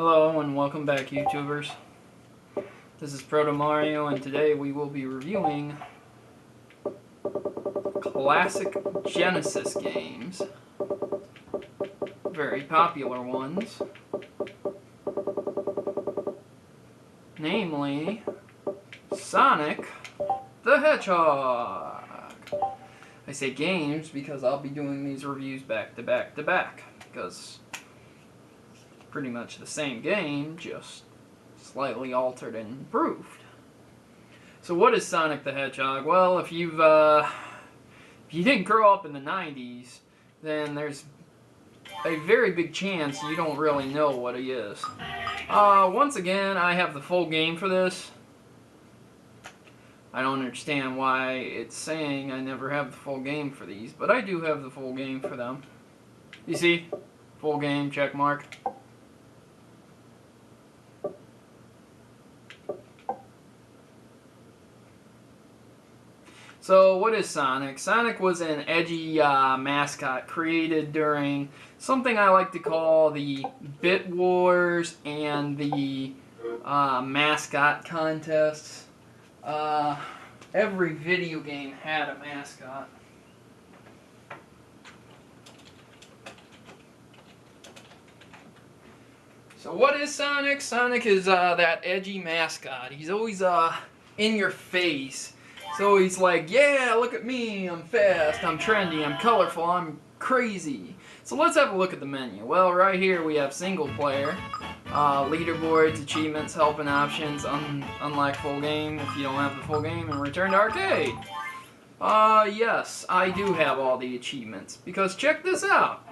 Hello and welcome back, YouTubers. This is Protomario, and today we will be reviewing classic Genesis games. Very popular ones. Namely, Sonic the Hedgehog. I say games because I'll be doing these reviews back to back to back, because pretty much the same game, just slightly altered and improved. So what is Sonic the Hedgehog? Well, if you didn't grow up in the 90s, then there's a very big chance you don't really know what he is. Once again, I have the full game for this. I don't understand why it's saying I never have the full game for these, but I do have the full game for them. You see? Full game, check mark. So, what is Sonic? Sonic was an edgy mascot created during something I like to call the Bit Wars and the mascot contests. Every video game had a mascot. So what is Sonic? Sonic is that edgy mascot. He's always in your face. So he's like, yeah, look at me, I'm fast, I'm trendy, I'm colorful, I'm crazy. So let's have a look at the menu. Well, right here we have single player, leaderboards, achievements, help, and options, unlike full game if you don't have the full game, and return to arcade. Yes, I do have all the achievements, because check this out.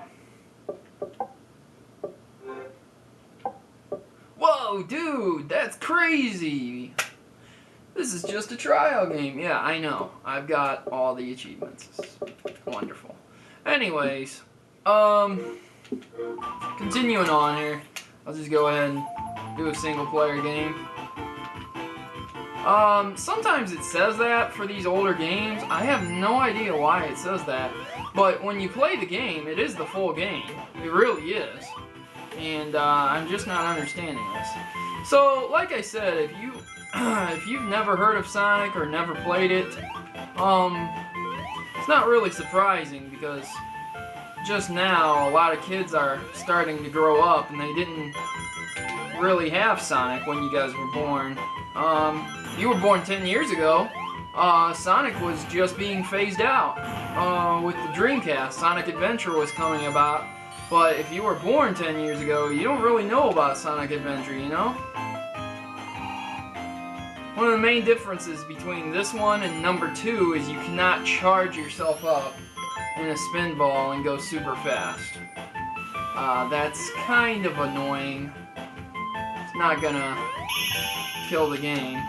Whoa, dude, that's crazy. This is just a trial game. Yeah, I know. I've got all the achievements. It's wonderful. Anyways, continuing on here, I'll just go ahead and do a single player game. Sometimes it says that for these older games. I have no idea why it says that. But when you play the game, it is the full game. It really is. And I'm just not understanding this. So, like I said, if you've never heard of Sonic or never played it, it's not really surprising, because just now a lot of kids are starting to grow up and they didn't really have Sonic when you guys were born. You were born 10 years ago. Sonic was just being phased out with the Dreamcast. Sonic Adventure was coming about, but if you were born 10 years ago, you don't really know about Sonic Adventure, you know? One of the main differences between this one and number 2 is you cannot charge yourself up in a spin ball and go super fast. That's kind of annoying. It's not gonna kill the game.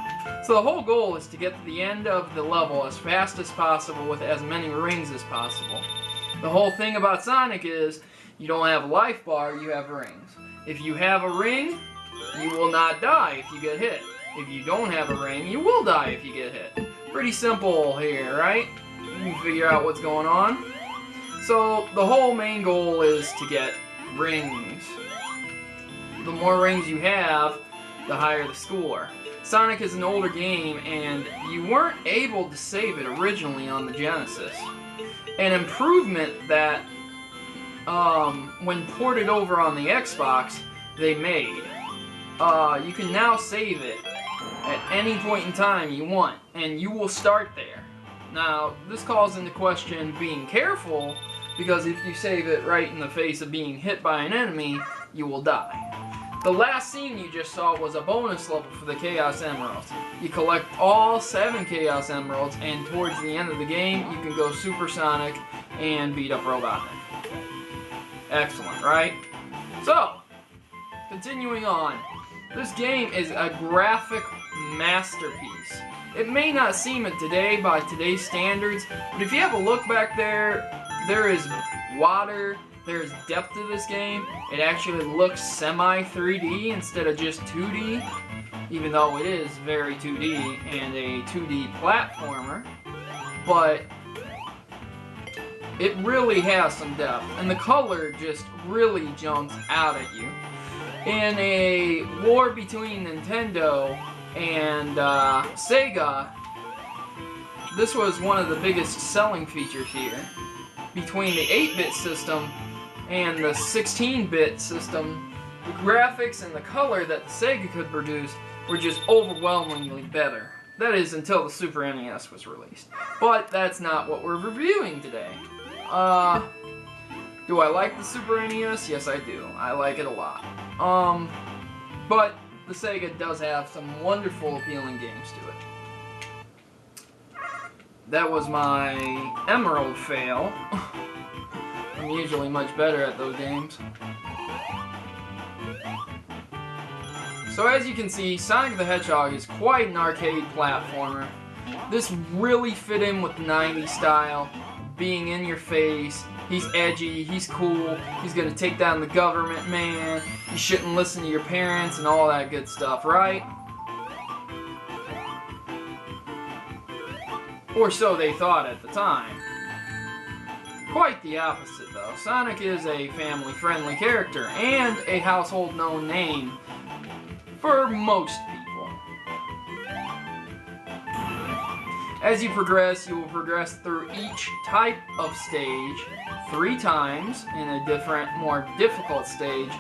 So the whole goal is to get to the end of the level as fast as possible with as many rings as possible. The whole thing about Sonic is you don't have a life bar, you have rings. If you have a ring, you will not die if you get hit. If you don't have a ring, you will die if you get hit. Pretty simple here, right? You can figure out what's going on. So, the whole main goal is to get rings. The more rings you have, the higher the score. Sonic is an older game, and you weren't able to save it originally on the Genesis. An improvement that, when ported over on the Xbox, they made. You can now save it at any point in time you want, and you will start there. Now, this calls into question being careful, because if you save it right in the face of being hit by an enemy, you will die. The last scene you just saw was a bonus level for the Chaos Emeralds. You collect all 7 Chaos Emeralds, and towards the end of the game, you can go supersonic and beat up Robotnik. Excellent, right? So, continuing on. This game is a graphic masterpiece. It may not seem it today by today's standards, but if you have a look back there, there is water, there's depth to this game. It actually looks semi-3D instead of just 2D, even though it is very 2D and a 2D platformer. But it really has some depth, and the color just really jumps out at you. In a war between Nintendo and Sega, this was one of the biggest selling features here. Between the 8-bit system and the 16-bit system, the graphics and the color that the Sega could produce were just overwhelmingly better. That is, until the Super NES was released. But that's not what we're reviewing today. Do I like the Super NES? Yes, I do. I like it a lot. But the Sega does have some wonderful, appealing games to it. That was my Emerald fail. I'm usually much better at those games. So as you can see, Sonic the Hedgehog is quite an arcade platformer. This really fit in with the 90s style, being in your face. He's edgy, he's cool, he's gonna take down the government, man. You shouldn't listen to your parents and all that good stuff, right? Or so they thought at the time. Quite the opposite, though. Sonic is a family-friendly character and a household-known name for most people. As you progress, you will progress through each type of stage 3 times in a different, more difficult stage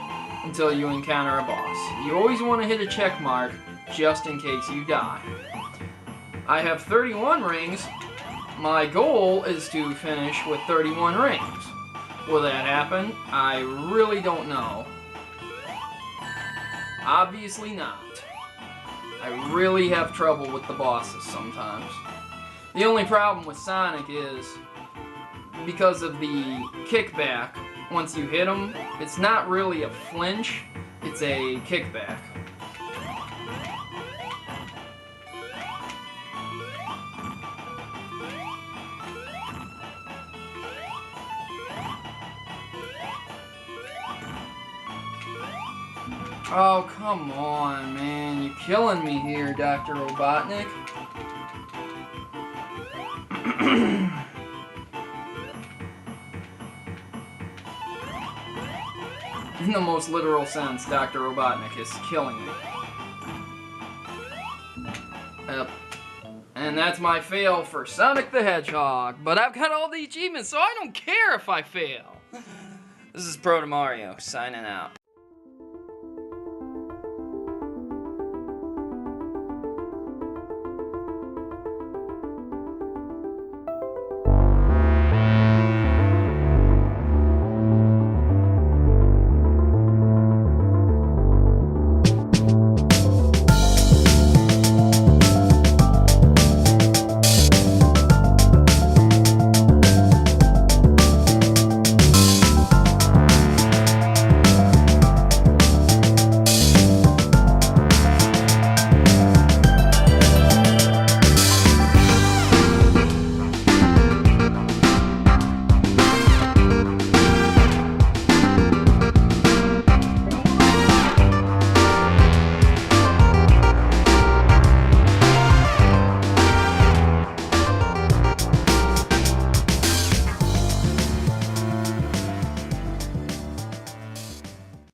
until you encounter a boss. You always want to hit a check mark just in case you die. I have 31 rings. My goal is to finish with 31 rings. Will that happen? I really don't know. Obviously not. I really have trouble with the bosses sometimes. The only problem with Sonic is because of the kickback. Once you hit him, it's not really a flinch, it's a kickback. Oh, come on, man. You're killing me here, Dr. Robotnik. In the most literal sense, Dr. Robotnik is killing me. Yep. And that's my fail for Sonic the Hedgehog. But I've got all the achievements, so I don't care if I fail. This is Protomario, signing out.